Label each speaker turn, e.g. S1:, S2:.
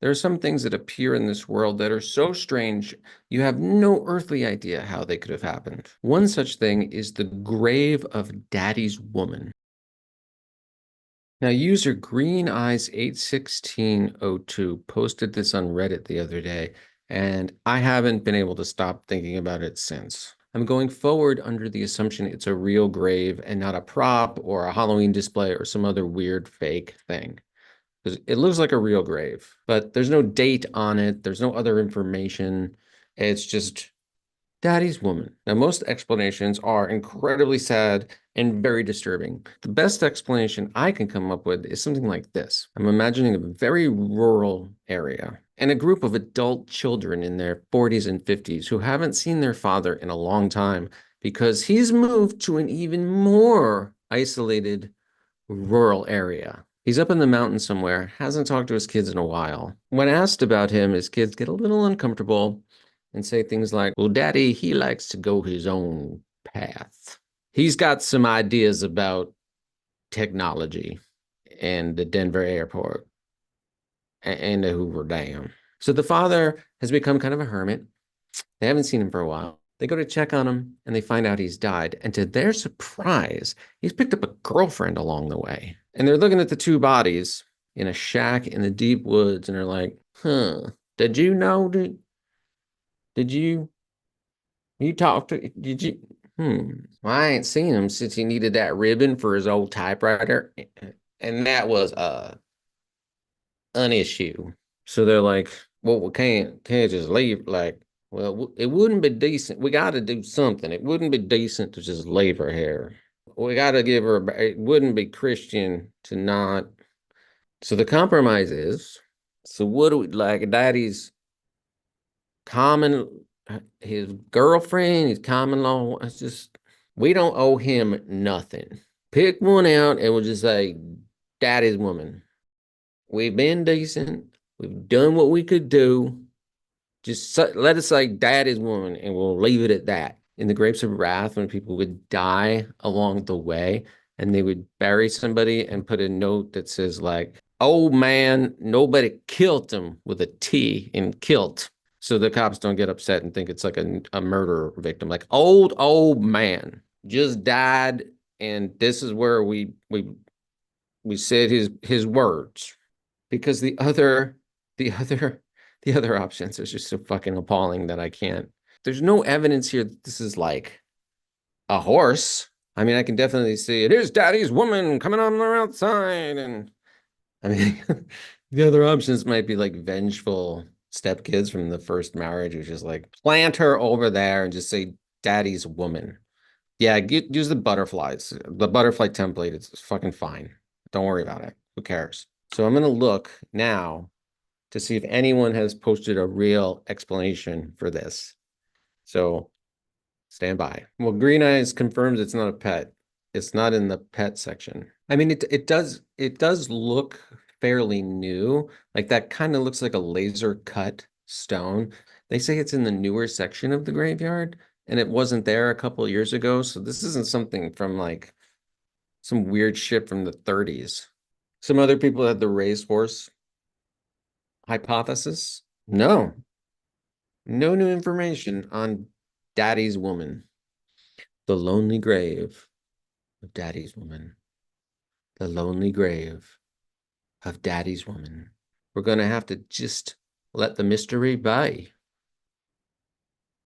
S1: There are some things that appear in this world that are so strange, you have no earthly idea how they could have happened. One such thing is the grave of Daddy's woman. Now, user Green Eyes 81602 posted this on Reddit the other day, and I haven't been able to stop thinking about it since. I'm going forward under the assumption it's a real grave and not a prop or a Halloween display or some other weird fake thing. It looks like a real grave, but there's no date on it. There's no other information. It's just Daddy's woman. Now, most explanations are incredibly sad and very disturbing. The best explanation I can come up with is something like this. I'm imagining a very rural area and a group of adult children in their 40s and 50s who haven't seen their father in a long time because he's moved to an even more isolated rural area. He's up in the mountains somewhere, hasn't talked to his kids in a while. When asked about him, his kids get a little uncomfortable and say things like, well, Daddy, he likes to go his own path. He's got some ideas about technology and the Denver airport and the Hoover Dam. So the father has become kind of a hermit. They haven't seen him for a while. They go to check on him and they find out he's died. And to their surprise, he's picked up a girlfriend along the way. And they're looking at the two bodies in a shack in the deep woods and they're like, huh, did you know? Did you talk to, did you? Well, I ain't seen him since he needed that ribbon for his old typewriter. And that was an issue. So they're like, well, we can't just leave. Like, well, it wouldn't be decent. We got to do something. It wouldn't be decent to just leave her here. We got to give her. It wouldn't be Christian to not. So the compromise is. So what do we like? Daddy's common, his girlfriend, his common law. It's just we don't owe him nothing. Pick one out, and we'll just say, Daddy's woman. We've been decent. We've done what we could do. Just let us say Daddy's woman, and we'll leave it at that. In the Grapes of Wrath, when people would die along the way, and they would bury somebody and put a note that says like, "Old man, nobody killed him," with a T in kilt, so the cops don't get upset and think it's like a murder victim. Like old man just died, and this is where we said his words because the other options are just so fucking appalling that I can't. There's no evidence here that this is like a horse. I mean, I can definitely see it. Here's Daddy's woman coming on the outside, and I mean, the other options might be like vengeful stepkids from the first marriage, which is like plant her over there and just say Daddy's woman. Yeah, use the butterflies. The butterfly template. It's fucking fine. Don't worry about it. Who cares? So I'm gonna look now to see if anyone has posted a real explanation for this. So stand by. Well, Green Eyes confirms it's not a pet. It's not in the pet section. I mean, it does look fairly new. Like that kind of looks like a laser cut stone. They say it's in the newer section of the graveyard, and it wasn't there a couple of years ago. So this isn't something from like some weird shit from the 30s. Some other people had the racehorse hypothesis. No, no new information on Daddy's woman. The lonely grave of Daddy's woman. The lonely grave of Daddy's woman. We're going to have to just let the mystery by.